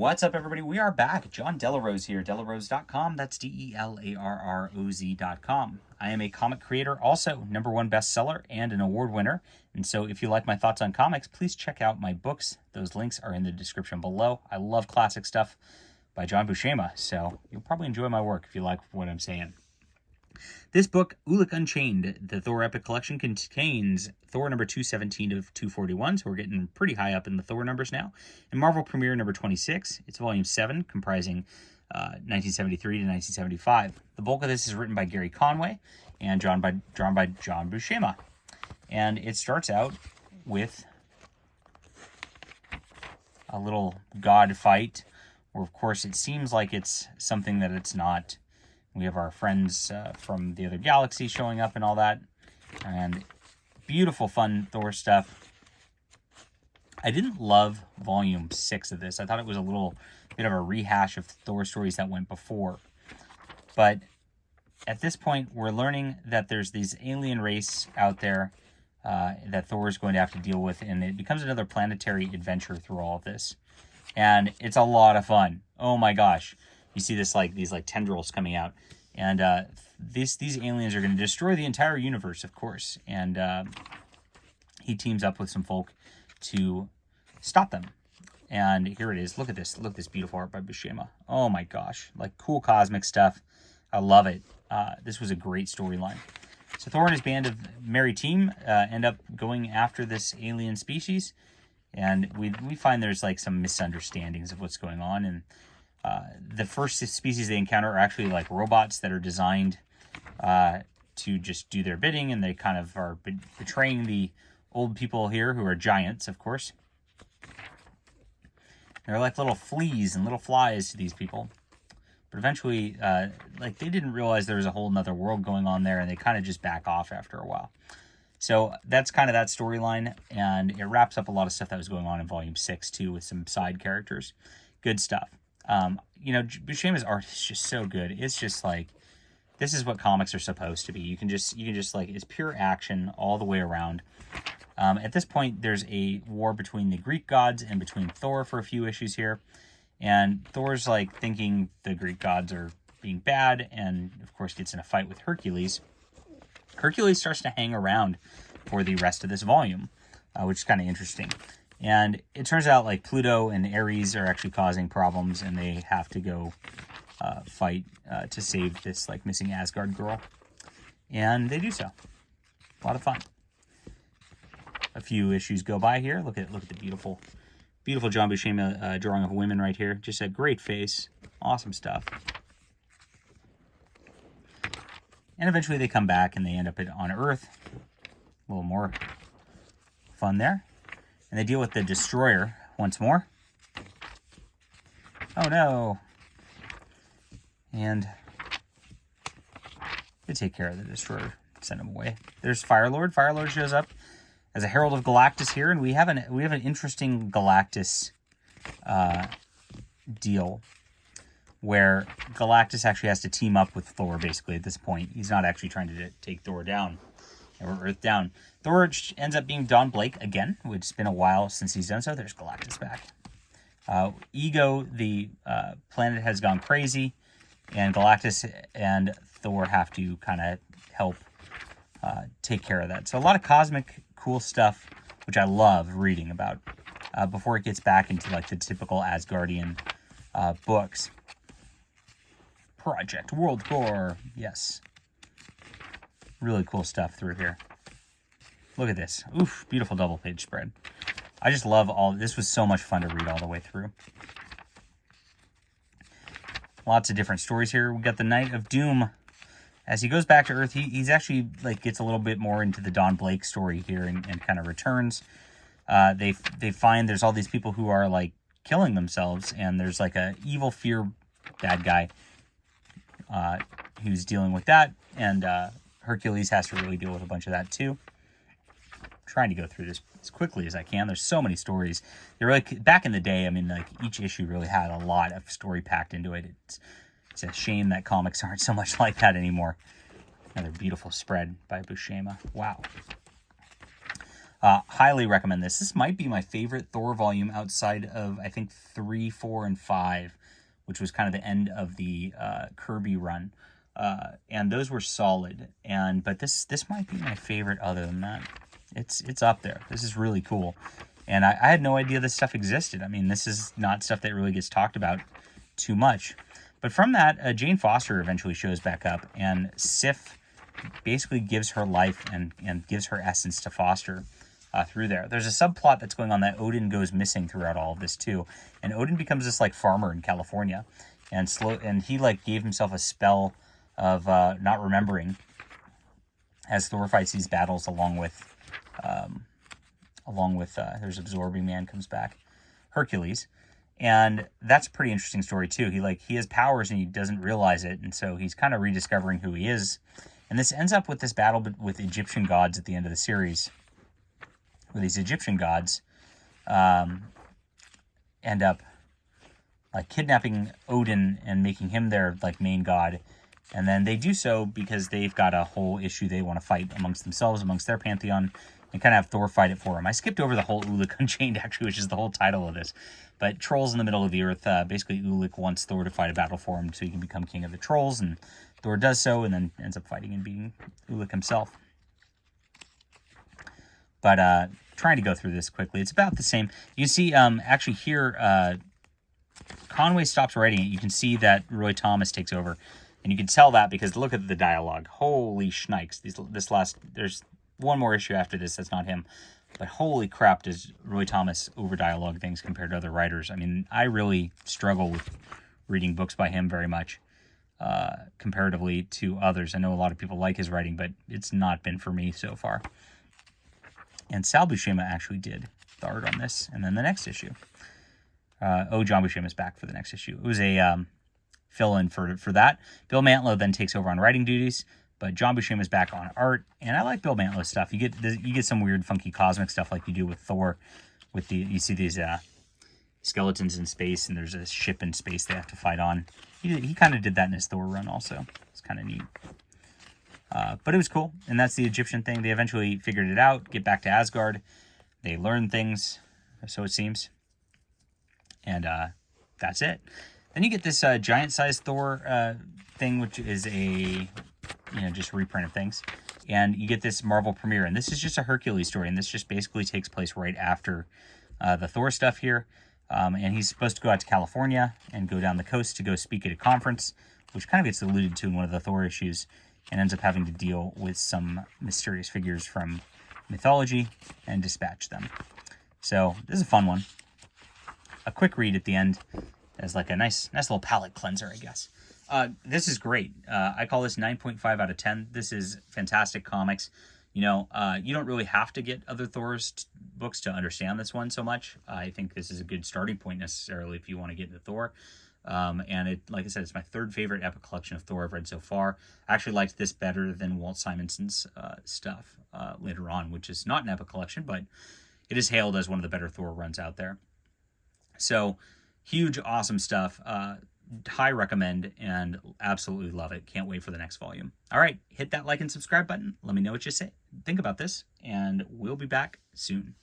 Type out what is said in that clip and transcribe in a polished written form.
What's up, everybody? We are back. John Delarose here, delarose.com. That's DELARROZ.com. I am a comic creator, also #1 bestseller and an award winner. And so if you like my thoughts on comics, please check out my books. Those links are in the description below. I love classic stuff by John Buscema, so you'll probably enjoy my work if you like what I'm saying. This book, Ulik Unchained, the Thor Epic Collection, contains Thor number 217 of 241, so we're getting pretty high up in the Thor numbers now, and Marvel Premiere number 26. It's volume 7, comprising 1973 to 1975. The bulk of this is written by Gary Conway and drawn by John Buscema. And it starts out with a little god fight, where of course it seems like it's something that it's not. We have our friends from the other galaxy showing up and all that. And beautiful, fun Thor stuff. I didn't love volume 6 of this. I thought it was a little bit of a rehash of Thor stories that went before. But at this point, we're learning that there's these alien race out there that Thor is going to have to deal with. And it becomes another planetary adventure through all of this. And it's a lot of fun. Oh my gosh. You see this these tendrils coming out, and these aliens are going to destroy the entire universe, of course. And he teams up with some folk to stop them. And here it is. Look at this. Look at this beautiful art by Buscema. Oh my gosh, cool cosmic stuff. I love it. This was a great storyline. So Thor and his band of merry team end up going after this alien species, and we find there's some misunderstandings of what's going on. And the first species they encounter are actually robots that are designed to just do their bidding, and they kind of are betraying the old people here, who are giants, of course. They're like little fleas and little flies to these people. But eventually, they didn't realize there was a whole nother world going on there, and they kind of just back off after a while. So that's kind of that storyline, and it wraps up a lot of stuff that was going on in Volume 6, too, with some side characters. Good stuff. Buscema's art is just so good. It's just this is what comics are supposed to be. You can just it's pure action all the way around. At this point, there's a war between the Greek gods and between Thor for a few issues here. And Thor's thinking the Greek gods are being bad, and of course gets in a fight with Hercules. Hercules starts to hang around for the rest of this volume, which is kind of interesting. And it turns out Pluto and Ares are actually causing problems, and they have to go fight to save this missing Asgard girl. And they do so. A lot of fun. A few issues go by here. Look at the beautiful John Buscema drawing of women right here. Just a great face. Awesome stuff. And eventually they come back and they end up on Earth. A little more fun there. And they deal with the Destroyer once more. Oh no. And they take care of the Destroyer. Send him away. There's Firelord. Firelord shows up as a Herald of Galactus here. And we have an interesting Galactus deal, where Galactus actually has to team up with Thor, basically, at this point. He's not actually trying to take Thor down, or Earth down. Thor ends up being Don Blake again, which has been a while since he's done so. There's Galactus back. Ego, the planet, has gone crazy, and Galactus and Thor have to kind of help take care of that. So a lot of cosmic cool stuff, which I love reading about, before it gets back into the typical Asgardian books. Project World Core, yes. Really cool stuff through here. Look at this. Oof, beautiful double page spread. I just love this was so much fun to read all the way through. Lots of different stories here. We got the Knight of Doom. As he goes back to Earth, he's actually gets a little bit more into the Don Blake story here, and kind of returns. They find there's all these people who are killing themselves, and there's a evil fear bad guy who's dealing with that, and Hercules has to really deal with a bunch of that too. Trying to go through this as quickly as I can. There's so many stories. They're back in the day, each issue really had a lot of story packed into it. It's a shame that comics aren't so much like that anymore. Another beautiful spread by Buscema. Wow. Highly recommend this. This might be my favorite Thor volume outside of, I think, 3, 4, and 5, which was kind of the end of the Kirby run. And those were solid. But this might be my favorite other than that. It's up there. This is really cool. And I had no idea this stuff existed. I mean, this is not stuff that really gets talked about too much. But from that, Jane Foster eventually shows back up, and Sif basically gives her life and gives her essence to Foster through there. There's a subplot that's going on that Odin goes missing throughout all of this too, and Odin becomes this like farmer in California, and he like gave himself a spell of not remembering as Thor fights these battles along with there's Absorbing Man comes back, Hercules. And that's a pretty interesting story too. He has powers and he doesn't realize it, and so he's kind of rediscovering who he is. And this ends up with this battle with Egyptian gods at the end of the series, where these Egyptian gods end up like kidnapping Odin and making him their like main god. And then they do so because they've got a whole issue they want to fight amongst themselves, amongst their pantheon, and kind of have Thor fight it for him. I skipped over the whole Ulik Unchained, actually, which is the whole title of this. But trolls in the middle of the earth, basically Ulik wants Thor to fight a battle for him so he can become king of the trolls, and Thor does so, and then ends up fighting and beating Ulik himself. But trying to go through this quickly, it's about the same. You can see, actually here, Conway stops writing it. You can see that Roy Thomas takes over. And you can tell that because look at the dialogue. Holy shnikes. There's one more issue after this that's not him. But holy crap does Roy Thomas over-dialogue things compared to other writers. I mean, I really struggle with reading books by him very much comparatively to others. I know a lot of people like his writing, but it's not been for me so far. And Sal Buscema actually did the art on this. And then the next issue. John Buscema's back for the next issue. It was a fill-in for that. Bill Mantlo then takes over on writing duties, but John Buscema's back on art, and I like Bill Mantlo's stuff. You get some weird, funky cosmic stuff like you do with Thor. You see these skeletons in space, and there's a ship in space they have to fight on. He kind of did that in his Thor run also. It's kind of neat. But it was cool, and that's the Egyptian thing. They eventually figured it out, get back to Asgard. They learn things, so it seems. And that's it. Then you get this giant-sized Thor thing, which is just reprint of things. And you get this Marvel premiere. And this is just a Hercules story. And this just basically takes place right after the Thor stuff here. And he's supposed to go out to California and go down the coast to go speak at a conference, which kind of gets alluded to in one of the Thor issues, and ends up having to deal with some mysterious figures from mythology and dispatch them. So this is a fun one. A quick read at the end as like a nice little palate cleanser, I guess. This is great. I call this 9.5 out of 10. This is fantastic comics. You don't really have to get other Thor's books to understand this one so much. I think this is a good starting point necessarily if you want to get into Thor. And it, like I said, it's my third favorite epic collection of Thor I've read so far. I actually liked this better than Walt Simonson's stuff later on, which is not an epic collection, but it is hailed as one of the better Thor runs out there. So, huge, awesome stuff. High recommend and absolutely love it. Can't wait for the next volume. All right, hit that like and subscribe button. Let me know what you think about this, and we'll be back soon.